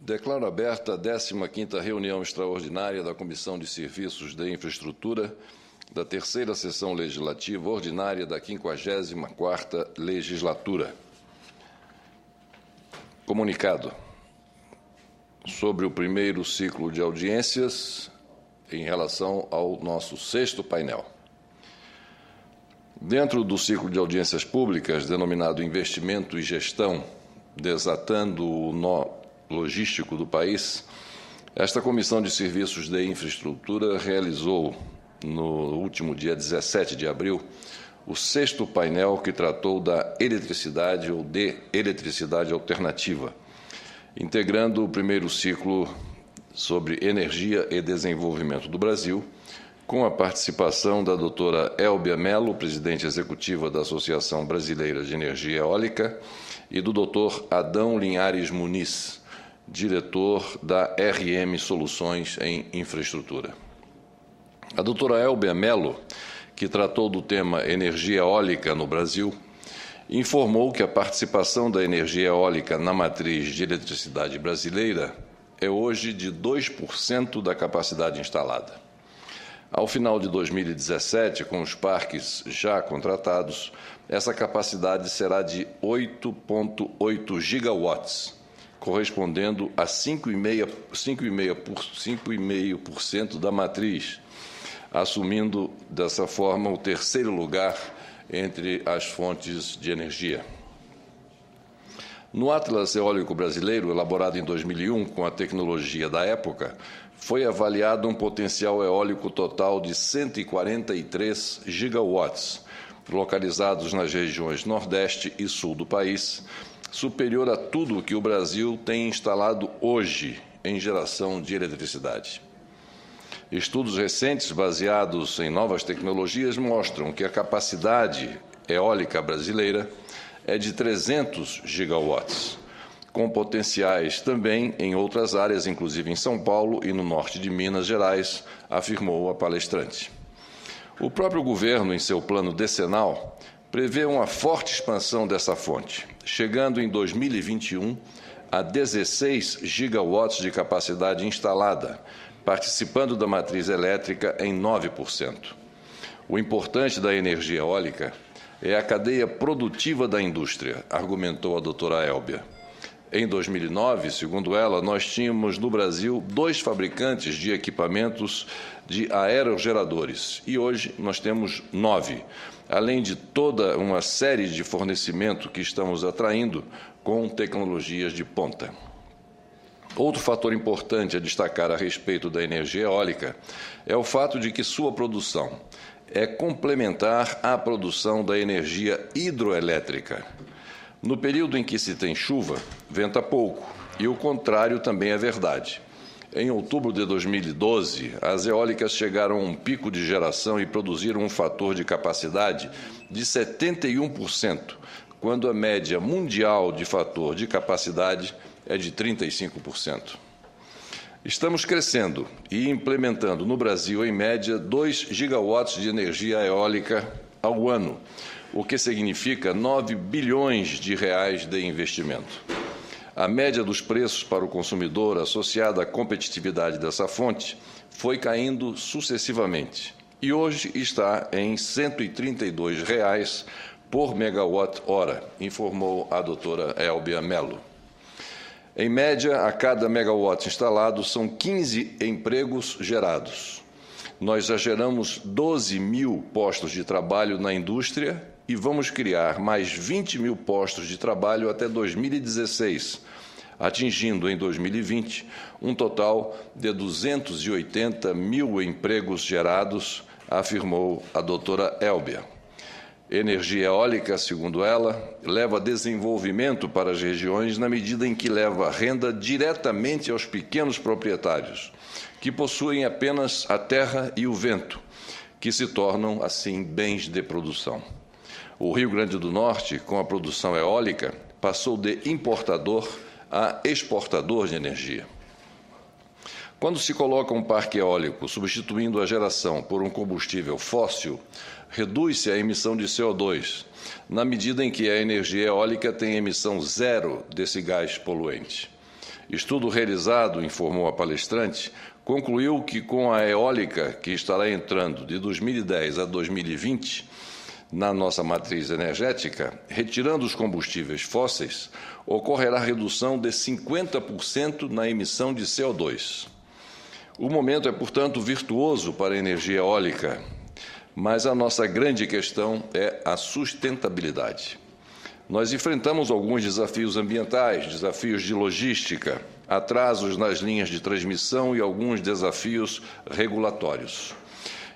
Declaro aberta a 15ª reunião extraordinária da Comissão de Serviços de Infraestrutura da terceira sessão legislativa ordinária da 54ª legislatura. Comunicado sobre o primeiro ciclo de audiências em relação ao nosso sexto painel. Dentro do ciclo de audiências públicas, denominado Investimento e Gestão, desatando o nó logístico do país, esta Comissão de Serviços de Infraestrutura realizou, no último dia 17 de abril, o sexto painel que tratou da eletricidade ou de eletricidade alternativa, integrando o primeiro ciclo sobre energia e desenvolvimento do Brasil, com a participação da doutora Elbia Mello, presidente executiva da Associação Brasileira de Energia Eólica, e do doutor Adão Linhares Muniz, diretor da RM Soluções em Infraestrutura. A doutora Elbia Mello, que tratou do tema energia eólica no Brasil, informou que a participação da energia eólica na matriz de eletricidade brasileira é hoje de 2% da capacidade instalada. Ao final de 2017, com os parques já contratados, essa capacidade será de 8,8 gigawatts, correspondendo a 5,5% da matriz, assumindo dessa forma o terceiro lugar entre as fontes de energia. No Atlas Eólico Brasileiro, elaborado em 2001 com a tecnologia da época, foi avaliado um potencial eólico total de 143 gigawatts, localizados nas regiões Nordeste e Sul do país, superior a tudo o que o Brasil tem instalado hoje em geração de eletricidade. Estudos recentes, baseados em novas tecnologias, mostram que a capacidade eólica brasileira é de 300 gigawatts, com potenciais também em outras áreas, inclusive em São Paulo e no norte de Minas Gerais, afirmou a palestrante. O próprio governo, em seu plano decenal, prevê uma forte expansão dessa fonte, chegando em 2021 a 16 gigawatts de capacidade instalada, participando da matriz elétrica em 9%. O importante da energia eólica é a cadeia produtiva da indústria, argumentou a doutora Elbia. Em 2009, segundo ela, nós tínhamos no Brasil 2 fabricantes de equipamentos de aerogeradores e hoje nós temos 9, além de toda uma série de fornecimento que estamos atraindo com tecnologias de ponta. Outro fator importante a destacar a respeito da energia eólica é o fato de que sua produção é complementar à produção da energia hidroelétrica. No período em que se tem chuva, venta pouco, e o contrário também é verdade. Em outubro de 2012, as eólicas chegaram a um pico de geração e produziram um fator de capacidade de 71%, quando a média mundial de fator de capacidade é de 35%. Estamos crescendo e implementando no Brasil, em média, 2 gigawatts de energia eólica ao ano, o que significa 9 bilhões de reais de investimento. A média dos preços para o consumidor, associada à competitividade dessa fonte, foi caindo sucessivamente e hoje está em R$ 132 por megawatt-hora, informou a doutora Elbia Mello. Em média, a cada megawatt instalado, são 15 empregos gerados. Nós já geramos 12 mil postos de trabalho na indústria e vamos criar mais 20 mil postos de trabalho até 2016, atingindo em 2020 um total de 280 mil empregos gerados, afirmou a doutora Elbia. Energia eólica, segundo ela, leva desenvolvimento para as regiões na medida em que leva renda diretamente aos pequenos proprietários, que possuem apenas a terra e o vento, que se tornam, assim, bens de produção. O Rio Grande do Norte, com a produção eólica, passou de importador a exportador de energia. Quando se coloca um parque eólico substituindo a geração por um combustível fóssil, reduz-se a emissão de CO2, na medida em que a energia eólica tem emissão zero desse gás poluente. Estudo realizado, informou a palestrante, concluiu que com a eólica que estará entrando de 2010 a 2020 na nossa matriz energética, retirando os combustíveis fósseis, ocorrerá redução de 50% na emissão de CO2. O momento é, portanto, virtuoso para a energia eólica, mas a nossa grande questão é a sustentabilidade. Nós enfrentamos alguns desafios ambientais, desafios de logística, atrasos nas linhas de transmissão e alguns desafios regulatórios.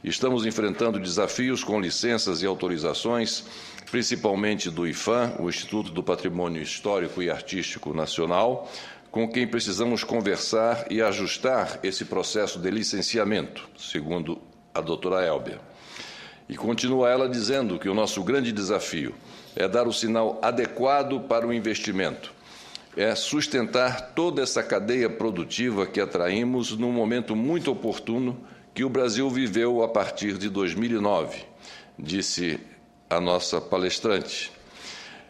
Estamos enfrentando desafios com licenças e autorizações, principalmente do IPHAN, o Instituto do Patrimônio Histórico e Artístico Nacional, com quem precisamos conversar e ajustar esse processo de licenciamento, segundo a doutora Elbia. E continua ela dizendo que o nosso grande desafio é dar o sinal adequado para o investimento, é sustentar toda essa cadeia produtiva que atraímos num momento muito oportuno que o Brasil viveu a partir de 2009, disse a nossa palestrante.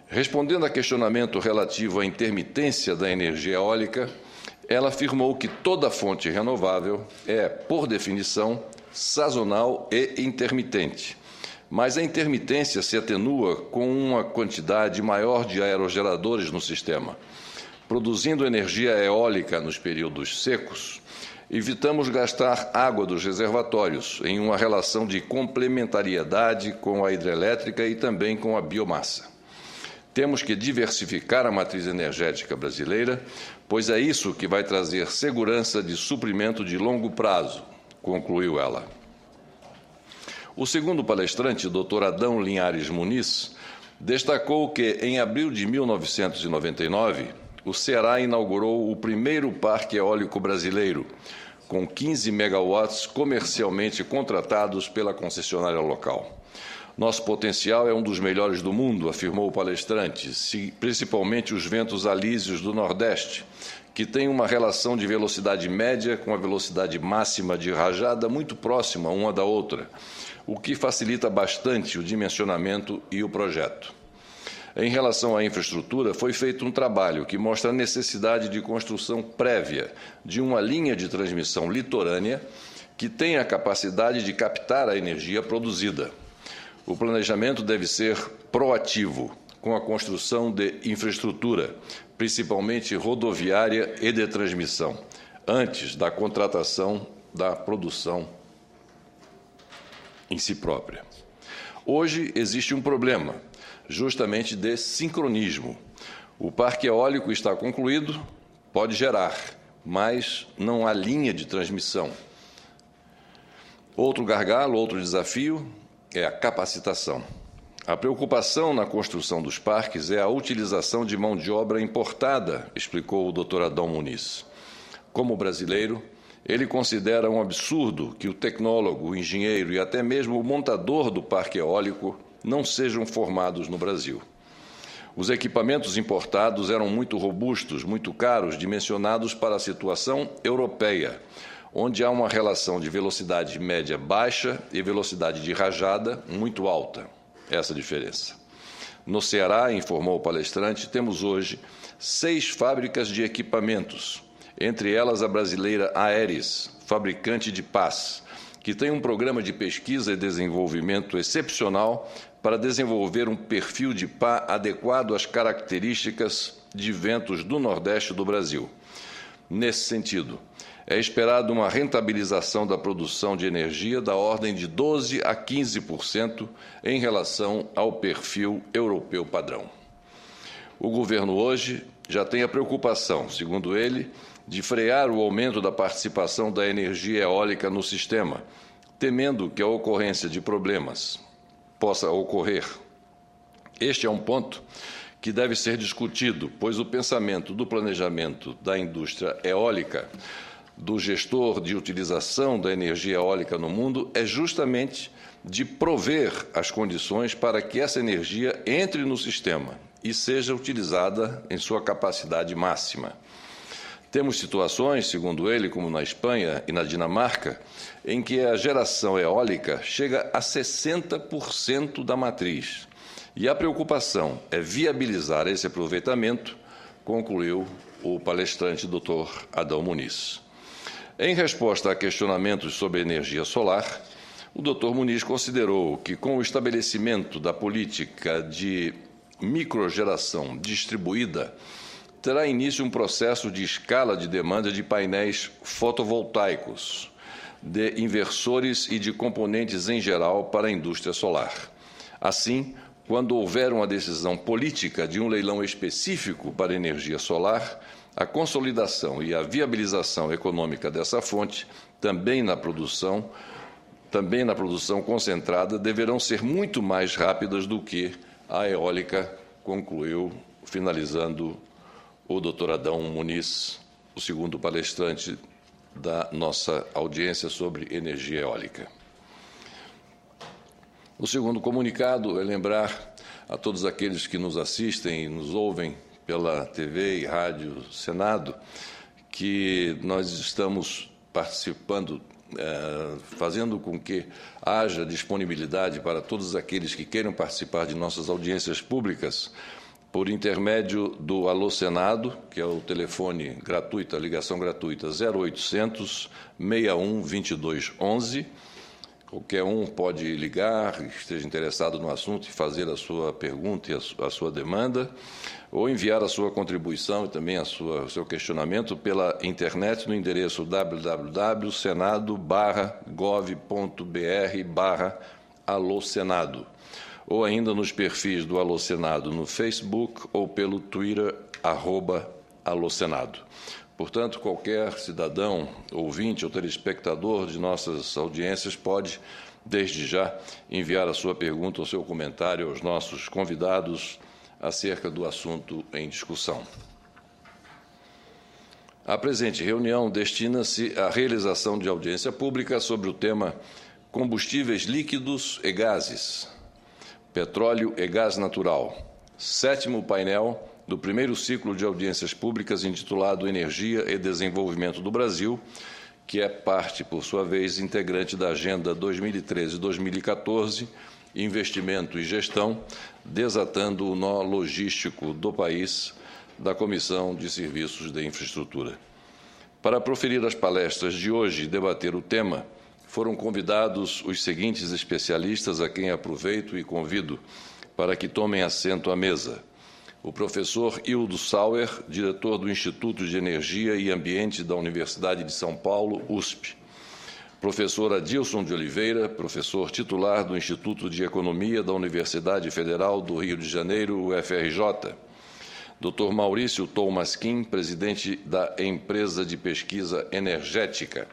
Respondendo a questionamento relativo à intermitência da energia eólica, ela afirmou que toda fonte renovável é, por definição, sazonal e intermitente. Mas a intermitência se atenua com uma quantidade maior de aerogeradores no sistema. Produzindo energia eólica nos períodos secos, evitamos gastar água dos reservatórios em uma relação de complementariedade com a hidrelétrica e também com a biomassa. Temos que diversificar a matriz energética brasileira, pois é isso que vai trazer segurança de suprimento de longo prazo, concluiu ela. O segundo palestrante, Dr. Adão Linhares Muniz, destacou que, em abril de 1999, o Ceará inaugurou o primeiro parque eólico brasileiro, com 15 megawatts comercialmente contratados pela concessionária local. Nosso potencial é um dos melhores do mundo, afirmou o palestrante, principalmente os ventos alísios do Nordeste, que têm uma relação de velocidade média com a velocidade máxima de rajada muito próxima uma da outra, o que facilita bastante o dimensionamento e o projeto. Em relação à infraestrutura, foi feito um trabalho que mostra a necessidade de construção prévia de uma linha de transmissão litorânea que tenha a capacidade de captar a energia produzida. O planejamento deve ser proativo, com a construção de infraestrutura, principalmente rodoviária e de transmissão, antes da contratação da produção em si própria. Hoje existe um problema, justamente de sincronismo. O parque eólico está concluído, pode gerar, mas não há linha de transmissão. Outro gargalo, outro desafio é a capacitação. A preocupação na construção dos parques é a utilização de mão de obra importada, explicou o Dr. Adão Muniz. Como brasileiro, ele considera um absurdo que o tecnólogo, o engenheiro e até mesmo o montador do parque eólico não sejam formados no Brasil. Os equipamentos importados eram muito robustos, muito caros, dimensionados para a situação europeia, onde há uma relação de velocidade média baixa e velocidade de rajada muito alta. Essa diferença. No Ceará, informou o palestrante, temos hoje 6 fábricas de equipamentos, entre elas a brasileira Aeres, fabricante de pás, que tem um programa de pesquisa e desenvolvimento excepcional para desenvolver um perfil de pá adequado às características de ventos do Nordeste do Brasil. Nesse sentido, é esperado uma rentabilização da produção de energia da ordem de 12% a 15% em relação ao perfil europeu padrão. O governo hoje já tem a preocupação, segundo ele, de frear o aumento da participação da energia eólica no sistema, temendo que a ocorrência de problemas possa ocorrer. Este é um ponto que deve ser discutido, pois o pensamento do planejamento da indústria eólica, do gestor de utilização da energia eólica no mundo, é justamente de prover as condições para que essa energia entre no sistema e seja utilizada em sua capacidade máxima. Temos situações, segundo ele, como na Espanha e na Dinamarca, em que a geração eólica chega a 60% da matriz. E a preocupação é viabilizar esse aproveitamento concluiu o palestrante Dr. Adão Muniz. Em resposta a questionamentos sobre energia solar, o Dr. Muniz considerou que, com o estabelecimento da política de microgeração distribuída, terá início um processo de escala de demanda de painéis fotovoltaicos, de inversores e de componentes em geral para a indústria solar. Assim, quando houver uma decisão política de um leilão específico para energia solar, a consolidação e a viabilização econômica dessa fonte, também na produção concentrada, deverão ser muito mais rápidas do que a eólica, concluiu, finalizando o Dr. Adão Muniz, o segundo palestrante da nossa audiência sobre energia eólica. O segundo comunicado é lembrar a todos aqueles que nos assistem e nos ouvem pela TV e Rádio Senado que nós estamos participando, fazendo com que haja disponibilidade para todos aqueles que queiram participar de nossas audiências públicas por intermédio do Alô Senado, que é o telefone gratuito, a ligação gratuita 0800 61 22 11. Qualquer um pode ligar, esteja interessado no assunto e fazer a sua pergunta e a sua demanda, ou enviar a sua contribuição e também o seu questionamento pela internet no endereço www.senado.gov.br/alô-senado, ou ainda nos perfis do Alô Senado no Facebook ou pelo Twitter, @alô-senado. Portanto, qualquer cidadão, ouvinte ou telespectador de nossas audiências pode, desde já, enviar a sua pergunta ou seu comentário aos nossos convidados acerca do assunto em discussão. A presente reunião destina-se à realização de audiência pública sobre o tema Combustíveis líquidos e gases, petróleo e gás natural, 7º painel do primeiro ciclo de audiências públicas intitulado Energia e Desenvolvimento do Brasil, que é parte, por sua vez, integrante da Agenda 2013-2014, Investimento e Gestão, desatando o nó logístico do país, da Comissão de Serviços de Infraestrutura. Para proferir as palestras de hoje e debater o tema, foram convidados os seguintes especialistas, a quem aproveito e convido para que tomem assento à mesa. O professor Hildo Sauer, diretor do Instituto de Energia e Ambiente da Universidade de São Paulo, USP. Professor Adilson de Oliveira, professor titular do Instituto de Economia da Universidade Federal do Rio de Janeiro, UFRJ. Dr. Maurício Tolmasquim, presidente da Empresa de Pesquisa Energética.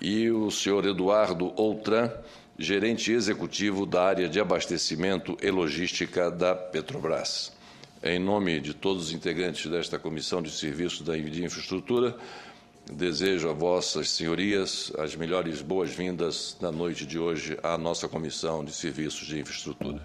E o senhor Eduardo Outram, gerente executivo da área de abastecimento e logística da Petrobras. Em nome de todos os integrantes desta Comissão de Serviços de Infraestrutura, desejo a vossas senhorias as melhores boas-vindas na noite de hoje à nossa Comissão de Serviços de Infraestrutura.